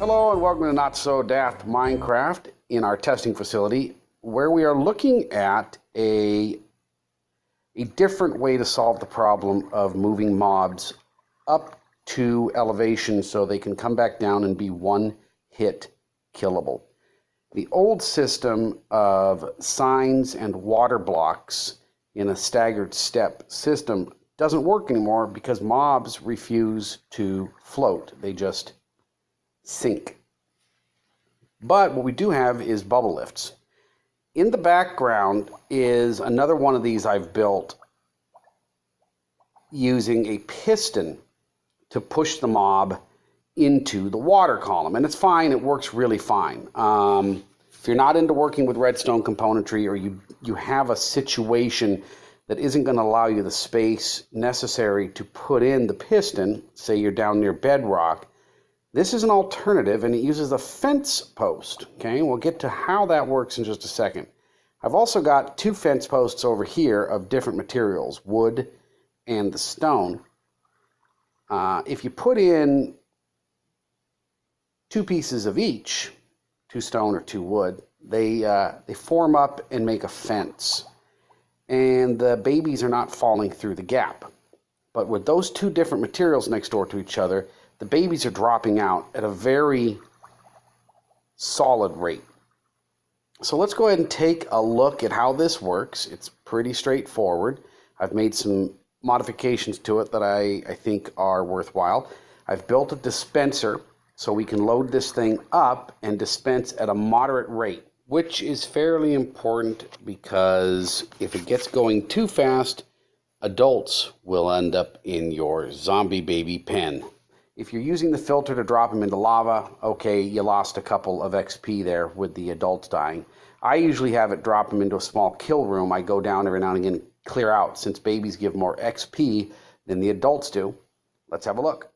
Hello and welcome to Not So Daft Minecraft in our testing facility, where we are looking at a different way to solve the problem of moving mobs up to elevation so they can come back down and be one-hit killable. The old system of signs and water blocks in a staggered step system doesn't work anymore because mobs refuse to float. They just sink. But what we do have is bubble lifts. In the background is another one of these I've built using a piston to push the mob into the water column. And it's fine, it works really fine. If you're not into working with redstone componentry, or you have a situation that isn't going to allow you the space necessary to put in the piston, say you're down near bedrock, this is an alternative, and it uses a fence post. Okay, we'll get to how that works in just a second. I've also got two fence posts over here of different materials, wood and the stone. If you put in two pieces of each, two stone or two wood, they form up and make a fence, and the babies are not falling through the gap. But with those two different materials next door to each other, the babies are dropping out at a very solid rate. So let's go ahead and take a look at how this works. It's pretty straightforward. I've made some modifications to it that I think are worthwhile. I've built a dispenser so we can load this thing up and dispense at a moderate rate, which is fairly important because if it gets going too fast, adults will end up in your zombie baby pen. If you're using the filter to drop them into lava, okay, you lost a couple of XP there with the adults dying. I usually have it drop them into a small kill room. I go down every now and again and clear out, since babies give more XP than the adults do. Let's have a look.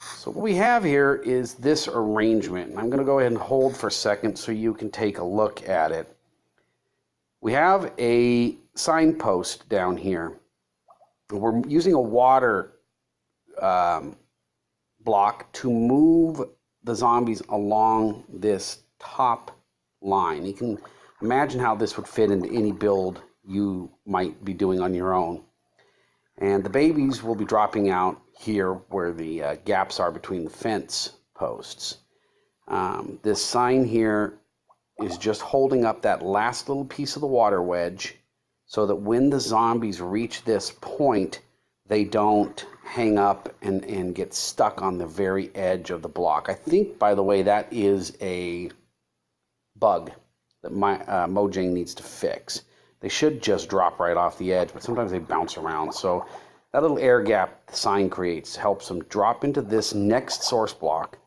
So what we have here is this arrangement. I'm going to go ahead and hold for a second so you can take a look at it. We have a signpost down here. We're using a water block to move the zombies along this top line. You can imagine how this would fit into any build you might be doing on your own. And the babies will be dropping out here where the gaps are between the fence posts. This sign here is just holding up that last little piece of the water wedge, so that when the zombies reach this point, they don't hang up and get stuck on the very edge of the block. I think, by the way, that is a bug that Mojang needs to fix. They should just drop right off the edge, but sometimes they bounce around. So that little air gap the sign creates helps them drop into this next source block,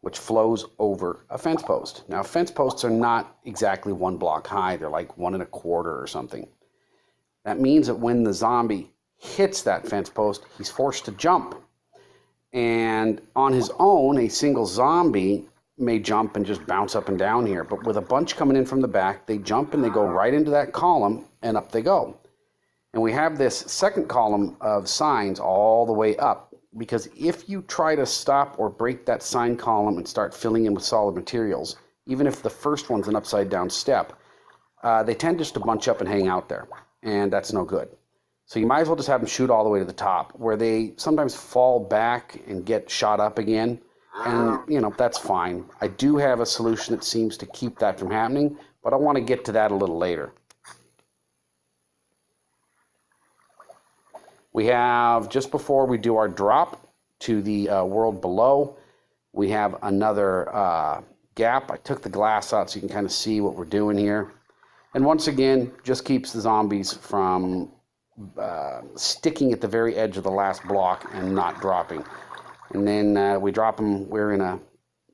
which flows over a fence post. Now, fence posts are not exactly one block high. They're like 1 1/4 or something. That means that when the zombie hits that fence post, he's forced to jump. And on his own, a single zombie may jump and just bounce up and down here. But with a bunch coming in from the back, they jump and they go right into that column, and up they go. And we have this second column of signs all the way up, because if you try to stop or break that sign column and start filling in with solid materials, even if the first one's an upside down step, they tend just to bunch up and hang out there, and that's no good. So you might as well just have them shoot all the way to the top, where they sometimes fall back and get shot up again, and that's fine. I do have a solution that seems to keep that from happening, but I want to get to that a little later. We have, just before we do our drop to the world below, we have another gap. I took the glass out so you can kind of see what we're doing here. And once again, just keeps the zombies from sticking at the very edge of the last block and not dropping. And then we drop them. We're in a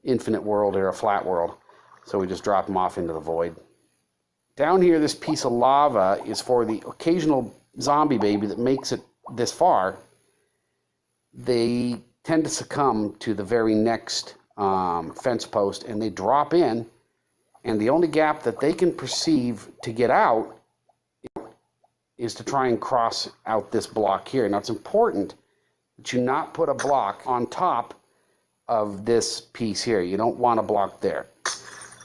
infinite world or a flat world, so we just drop them off into the void. Down here, this piece of lava is for the occasional zombie baby that makes it this far. They tend to succumb to the very next fence post, and they drop in, and the only gap that they can perceive to get out is to try and cross out this block here. Now, it's important that you not put a block on top of this piece here. You don't want a block there,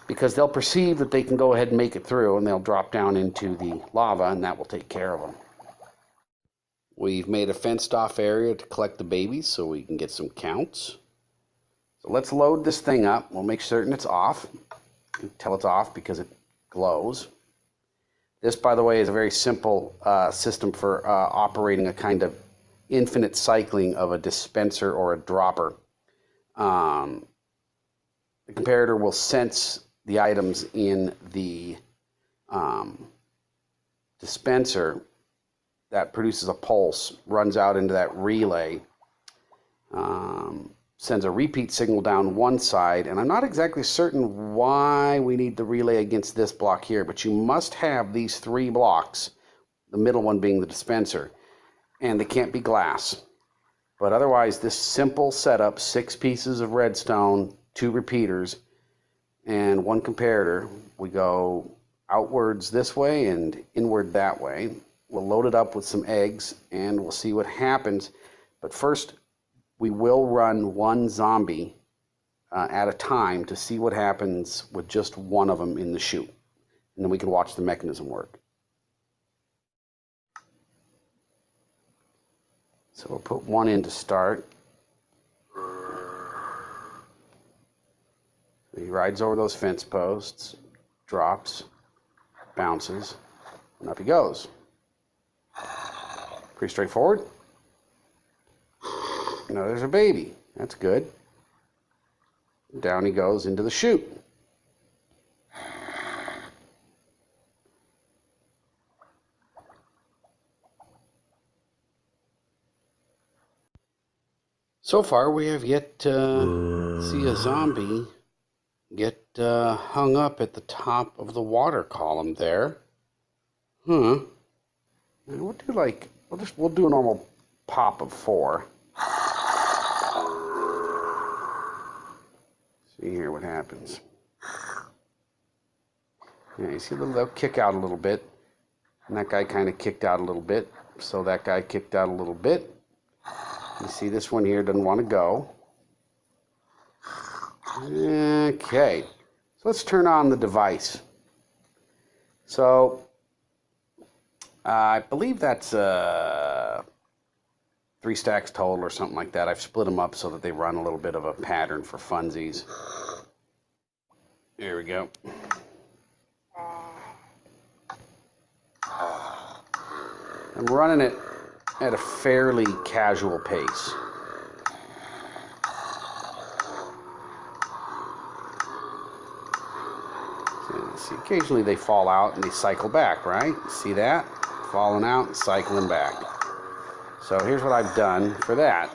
because they'll perceive that they can go ahead and make it through, and they'll drop down into the lava, and that will take care of them. We've made a fenced off area to collect the babies so we can get some counts. So let's load this thing up. We'll make certain it's off. You can tell it's off because it glows. This, by the way, is a very simple system for operating a kind of infinite cycling of a dispenser or a dropper. The comparator will sense the items in the dispenser that produces a pulse, runs out into that relay, sends a repeat signal down one side, and I'm not exactly certain why we need the relay against this block here, but you must have these 3 blocks, the middle one being the dispenser, and they can't be glass. But otherwise, this simple setup, 6 pieces of redstone, 2 repeaters, and 1 comparator, we go outwards this way and inward that way. We'll load it up with some eggs and we'll see what happens. But first, we will run 1 zombie at a time to see what happens with just one of them in the chute. And then we can watch the mechanism work. So we'll put 1 in to start. He rides over those fence posts, drops, bounces, and up he goes. Pretty straightforward. Now there's a baby. That's good. Down he goes into the chute. So far, we have yet to see a zombie get hung up at the top of the water column there. We'll do like, we'll do a normal pop of 4. See here what happens. Yeah, you see they'll kick out a little bit. And that guy kind of kicked out a little bit. So that guy kicked out a little bit. You see this one here doesn't want to go. Okay. So let's turn on the device. So I believe that's 3 stacks total or something like that. I've split them up so that they run a little bit of a pattern for funsies. There we go. I'm running it at a fairly casual pace. See, occasionally they fall out and they cycle back, right? See that? Falling out and cycling back. So here's what I've done for that.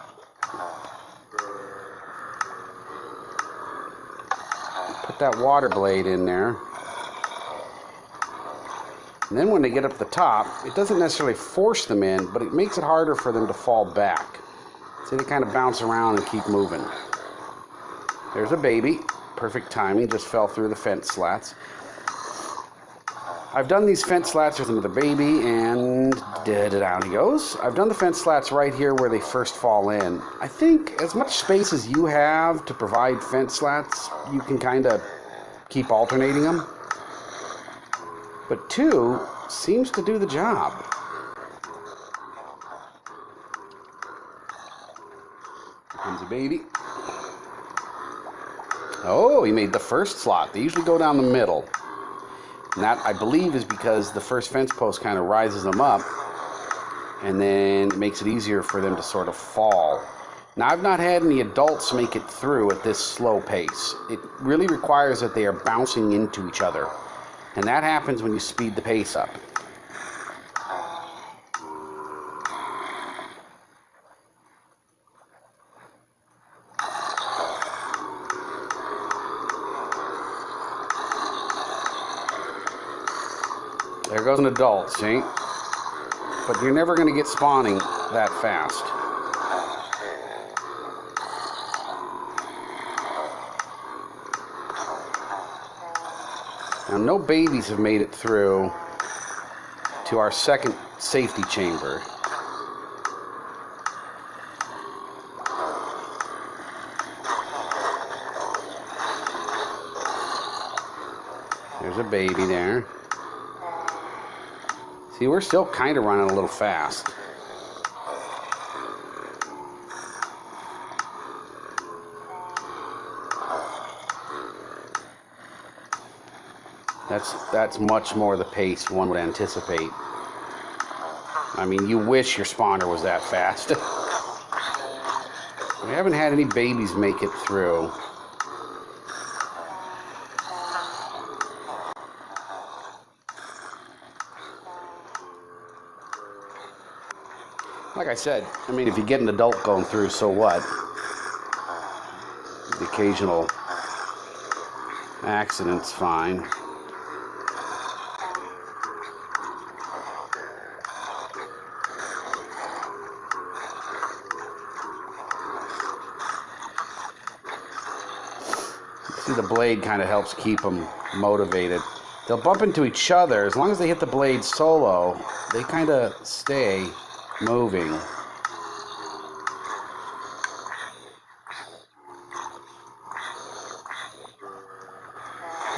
Put that water blade in there. And then when they get up the top, it doesn't necessarily force them in, but it makes it harder for them to fall back. See, they kind of bounce around and keep moving. There's a baby. Perfect timing, just fell through the fence slats. I've done these fence slats with another baby, and down he goes. I've done the fence slats right here where they first fall in. I think as much space as you have to provide fence slats, you can kind of keep alternating them. But 2 seems to do the job. Here comes a baby. Oh, he made the first slot. They usually go down the middle. And that, I believe, is because the first fence post kind of rises them up, and then it makes it easier for them to sort of fall. Now, I've not had any adults make it through at this slow pace. It really requires that they are bouncing into each other, and that happens when you speed the pace up. There goes an adult, see? But you're never going to get spawning that fast. Now, no babies have made it through to our second safety chamber. There's a baby there. See, we're still kind of running a little fast. That's much more the pace one would anticipate. I mean, you wish your spawner was that fast. We haven't had any babies make it through. Like I said, I mean, if you get an adult going through, so what? The occasional accident's fine. See, the blade kind of helps keep them motivated. They'll bump into each other. As long as they hit the blade solo, they kind of stay moving.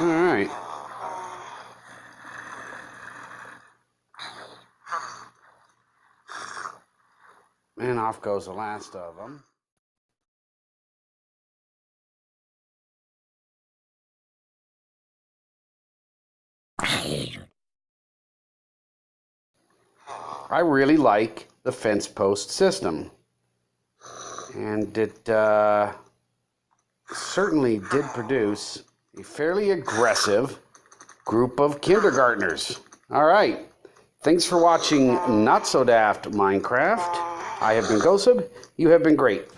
All right. And off goes the last of them. I really like the fence post system, and it certainly did produce a fairly aggressive group of kindergartners. All right, thanks for watching Not So Daft Minecraft. I have been Gosub. You have been great.